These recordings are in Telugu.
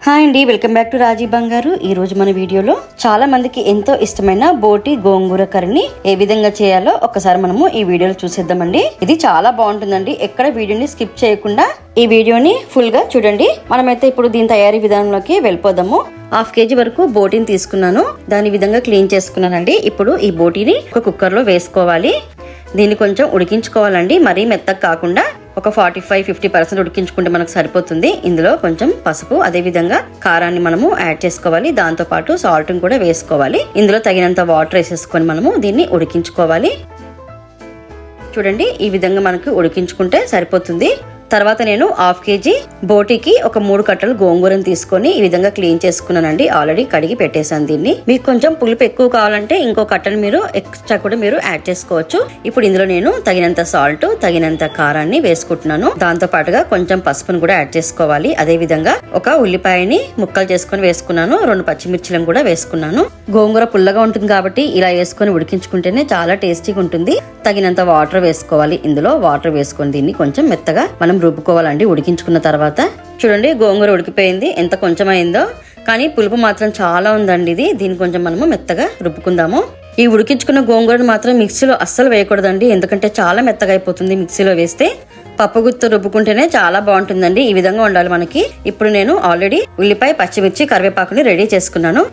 హాయ్ అండి, వెల్కమ్ బ్యాక్ టు రాజీ బంగారు. ఈ రోజు మన వీడియోలో చాలా మందికి ఎంతో ఇష్టమైన బోటి గోంగూర కర్రీని ఏ విధంగా చేయాలో ఒక్కసారి మనము ఈ వీడియోలో చూసేద్దామండి. ఇది చాలా బాగుంటుందండి. ఎక్కడ వీడియోని స్కిప్ చేయకుండా ఈ వీడియోని ఫుల్ గా చూడండి. మనమైతే ఇప్పుడు దీని తయారీ విధానంలోకి వెళ్ళిపోదాము. 1/2 kg వరకు బోటిని తీసుకున్నాను. దాని విధంగా క్లీన్ చేసుకున్నానండి. ఇప్పుడు ఈ బోటిని ఒక కుక్కర్ లో వేసుకోవాలి. దీన్ని కొంచెం ఉడికించుకోవాలండి. మరీ మెత్తగా కాకుండా ఒక 45-50% ఉడికించుకుంటే మనకు సరిపోతుంది. ఇందులో కొంచెం పసుపు, అదే విధంగా కారాన్ని మనము యాడ్ చేసుకోవాలి. దాంతో పాటు సాల్ట్ కూడా వేసుకోవాలి. ఇందులో తగినంత వాటర్ వేసేసుకొని మనము దీన్ని ఉడికించుకోవాలి. చూడండి, ఈ విధంగా మనకు ఉడికించుకుంటే సరిపోతుంది. తర్వాత నేను 1/2 kg బోటికి ఒక 3 కట్టలు గోంగూరను తీసుకొని ఈ విధంగా క్లీన్ చేసుకున్నానండి. ఆల్రెడీ కడిగి పెట్టేశాను దీన్ని. మీకు కొంచెం పులుపు ఎక్కువ కావాలంటే ఇంకో కట్టను మీరు ఎక్స్ట్రా కూడా మీరు యాడ్ చేసుకోవచ్చు. ఇప్పుడు ఇందులో నేను తగినంత సాల్ట్, తగినంత కారాన్ని వేసుకుంటున్నాను. దాంతో పాటుగా కొంచెం పసుపును కూడా యాడ్ చేసుకోవాలి. అదే విధంగా ఒక ఉల్లిపాయని ముక్కలు చేసుకొని వేసుకున్నాను. 2 పచ్చిమిర్చిలను కూడా వేసుకున్నాను. గోంగూర పుల్లగా ఉంటుంది కాబట్టి ఇలా వేసుకొని ఉడికించుకుంటేనే చాలా టేస్టీగా ఉంటుంది. తగినంత వాటర్ వేసుకోవాలి. ఇందులో వాటర్ వేసుకొని దీన్ని కొంచెం మెత్తగా మనం రుబ్బుకోవాలండి. ఉడికించుకున్న తర్వాత చూడండి, గోంగూర ఉడికిపోయింది. ఎంత కొంచెం అయిందో, కానీ పులుపు మాత్రం చాలా ఉందండి. దీన్ని కొంచెం మనము మెత్తగా రుబ్బుకుందాము. ఈ ఉడికించుకున్న గోంగూరను మాత్రం మిక్సీలో అస్సలు వేయకూడదండి, ఎందుకంటే చాలా మెత్తగా అయిపోతుంది. మిక్సీలో వేస్తే పప్పు గుత్తో రుబ్బుకుంటేనే చాలా బాగుంటుందండి. ఈ విధంగా ఉండాలి మనకి. ఇప్పుడు నేను ఆల్రెడీ ఉల్లిపాయ, పచ్చిమిర్చి, కరివేపాకుని రెడీ చేసుకున్నాను.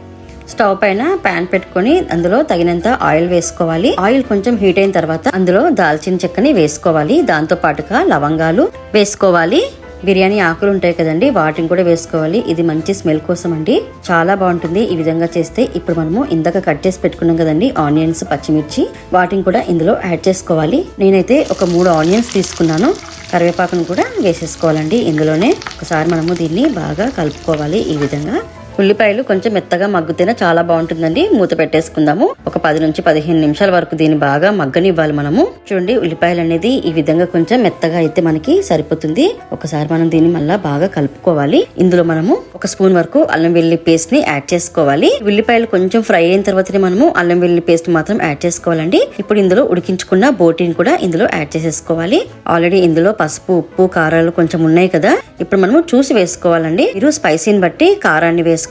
స్టవ్ పైన ప్యాన్ పెట్టుకొని అందులో తగినంత ఆయిల్ వేసుకోవాలి. ఆయిల్ కొంచెం హీట్ అయిన తర్వాత అందులో దాల్చిన చెక్కని వేసుకోవాలి. దాంతో పాటుగా లవంగాలు వేసుకోవాలి. బిర్యానీ ఆకులు ఉంటాయి కదండి, వాటిని కూడా వేసుకోవాలి. ఇది మంచి స్మెల్ కోసం అండి, చాలా బాగుంటుంది ఈ విధంగా చేస్తే. ఇప్పుడు మనము ఇందాక కట్ చేసి పెట్టుకున్నాం కదండి ఆనియన్స్, పచ్చిమిర్చి, వాటిని కూడా ఇందులో యాడ్ చేసుకోవాలి. నేనైతే ఒక 3 ఆనియన్స్ తీసుకున్నాను. కరివేపాకును కూడా వేసేసుకోవాలండి ఇందులోనే. ఒకసారి మనము దీన్ని బాగా కలుపుకోవాలి. ఈ విధంగా ఉల్లిపాయలు కొంచెం మెత్తగా మగ్గుతేనే చాలా బాగుంటుందండి. మూత పెట్టేసుకుందాము. ఒక 10 నుంచి 15 నిమిషాల వరకు దీన్ని బాగా మగ్గనివ్వాలి మనము. చూడండి, ఉల్లిపాయలు అనేది ఈ విధంగా కొంచెం మెత్తగా అయితే మనకి సరిపోతుంది. ఒకసారి మనం దీన్ని మళ్ళా బాగా కలుపుకోవాలి. ఇందులో మనము 1 స్పూన్ వరకు అల్లం వెల్లుల్లి పేస్ట్ ని యాడ్ చేసుకోవాలి. ఉల్లిపాయలు కొంచెం ఫ్రై అయిన తర్వాతనే మనము అల్లం వెల్లుల్లి పేస్ట్ మాత్రం యాడ్ చేసుకోవాలండి. ఇప్పుడు ఇందులో ఉడికించుకున్న బోటిని కూడా ఇందులో యాడ్ చేసేసుకోవాలి. ఆల్రెడీ ఇందులో పసుపు, ఉప్పు, కారాలు కొంచెం ఉన్నాయి కదా, ఇప్పుడు మనము చూసి వేసుకోవాలండి. మీరు స్పైసీని బట్టి కారాన్ని వేసుకోండి.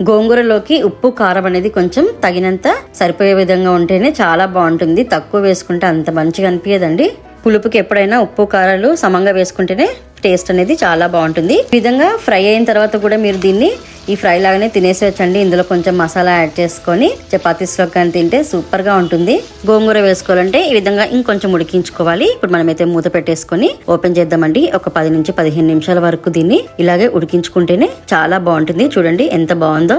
గోంగూరలోకి ఉప్పు, కారం అనేది కొంచెం తగినంత సరిపోయే విధంగా ఉంటేనే చాలా బాగుంటుంది. తక్కువ వేసుకుంటే అంత మంచిగా అనిపించదండి. పులుపుకి ఎప్పుడైనా ఉప్పు, కారాలు సమంగా వేసుకుంటేనే టేస్ట్ అనేది చాలా బాగుంటుంది. ఈ విధంగా ఫ్రై అయిన తర్వాత కూడా మీరు దీన్ని ఈ ఫ్రై లాగానే తినేసేయచ్చండి. ఇందులో కొంచెం మసాలా యాడ్ చేసుకొని చపాతీస్లో కానీ తింటే సూపర్ గా ఉంటుంది. గోంగూర వేసుకోవాలంటే ఈ విధంగా ఇంకొంచెం ఉడికించుకోవాలి. ఇప్పుడు మనమైతే మూత పెట్టేసుకొని ఓపెన్ చేద్దామండి. ఒక 10 నుంచి 15 నిమిషాల వరకు దీన్ని ఇలాగే ఉడికించుకుంటేనే చాలా బాగుంటుంది. చూడండి ఎంత బాగుందో.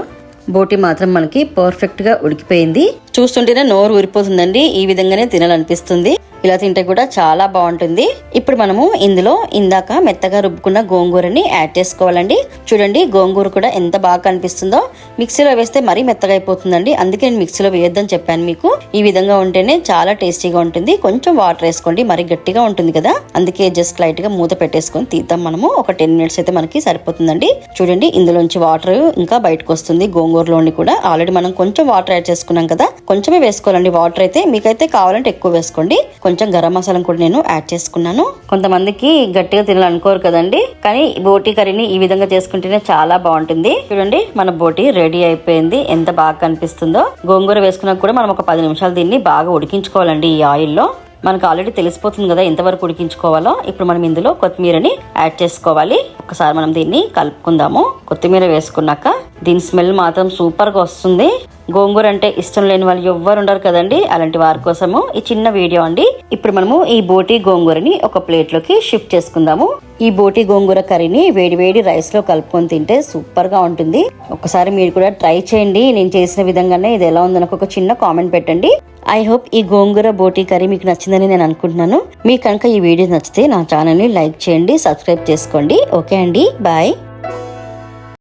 బోటి మాత్రం మనకి పర్ఫెక్ట్ గా ఉడికిపోయింది. చూస్తుంటేనే నోరు ఊరిపోతుందండి. ఈ విధంగానే తినాలనిపిస్తుంది. ఇలా తింటే కూడా చాలా బాగుంటుంది. ఇప్పుడు మనము ఇందులో ఇందాక మెత్తగా రుబ్బుకున్న గోంగూరని యాడ్ చేసుకోవాలండి. చూడండి, గోంగూర కూడా ఎంత బాగా కనిపిస్తుందో. మిక్సీలో వేస్తే మరీ మెత్తగా అయిపోతుందండి, అందుకే నేను మిక్సీలో వేయొద్దని చెప్పాను మీకు. ఈ విధంగా ఉంటేనే చాలా టేస్టీగా ఉంటుంది. కొంచెం వాటర్ వేసుకోండి, మరీ గట్టిగా ఉంటుంది కదా, అందుకే జస్ట్ లైట్ గా మూత పెట్టేసుకొని తీద్దాం మనము. ఒక 10 మినిట్స్ అయితే మనకి సరిపోతుందండి. చూడండి, ఇందులోంచి వాటర్ ఇంకా బయటకు వస్తుంది. గోంగూరలోని కూడా ఆల్రెడీ మనం కొంచెం వాటర్ యాడ్ చేసుకున్నాం కదా, కొంచెమే వేసుకోవాలండి వాటర్ అయితే. మీకైతే కావాలంటే ఎక్కువ వేసుకోండి. కొంచెం గరం మసాలా కూడా నేను యాడ్ చేసుకున్నాను. కొంతమందికి గట్టిగా తినాలనుకోరు కదండి, కానీ బోటి కర్రీని ఈ విధంగా చేసుకుంటేనే చాలా బాగుంటుంది. చూడండి, మన బోటి రెడీ అయిపోయింది. ఎంత బాగా కనిపిస్తుందో. గోంగూర వేసుకున్నా కూడా మనం ఒక 10 నిమిషాలు దీన్ని బాగా ఉడికించుకోవాలండి ఈ ఆయిల్లో. మనకు ఆల్రెడీ తెలిసిపోతుంది కదా ఎంతవరకు ఉడికించుకోవాలో. ఇప్పుడు మనం ఇందులో కొత్తిమీరని యాడ్ చేసుకోవాలి. ఒకసారి మనం దీన్ని కలుపుకుందాము. కొత్తిమీర వేసుకున్నాక దీని స్మెల్ మాత్రం సూపర్ గా వస్తుంది. గోంగూర అంటే ఇష్టం లేని వాళ్ళు ఎవ్వరు ఉండరు కదండి, అలాంటి వారి కోసము ఈ చిన్న వీడియో అండి. ఇప్పుడు మనము ఈ బోటి గోంగూరని ఒక ప్లేట్ లోకి షిఫ్ట్ చేసుకుందాము. ఈ బోటి గోంగూర కర్రీని వేడి వేడి రైస్ లో కలుపుకొని తింటే సూపర్ గా ఉంటుంది. ఒకసారి మీరు కూడా ట్రై చేయండి. నేను చేసిన విధంగానే ఇది ఎలా ఉందో నాకు ఒక చిన్న కామెంట్ పెట్టండి. ఐ హోప్ ఈ గోంగూర బోటి కర్రీ మీకు నచ్చిందని నేను అనుకుంటున్నాను. మీకు కనుక ఈ వీడియో నచ్చితే నా ఛానల్ ని లైక్ చేయండి, సబ్స్క్రైబ్ చేసుకోండి. ఓకే అండి, బాయ్.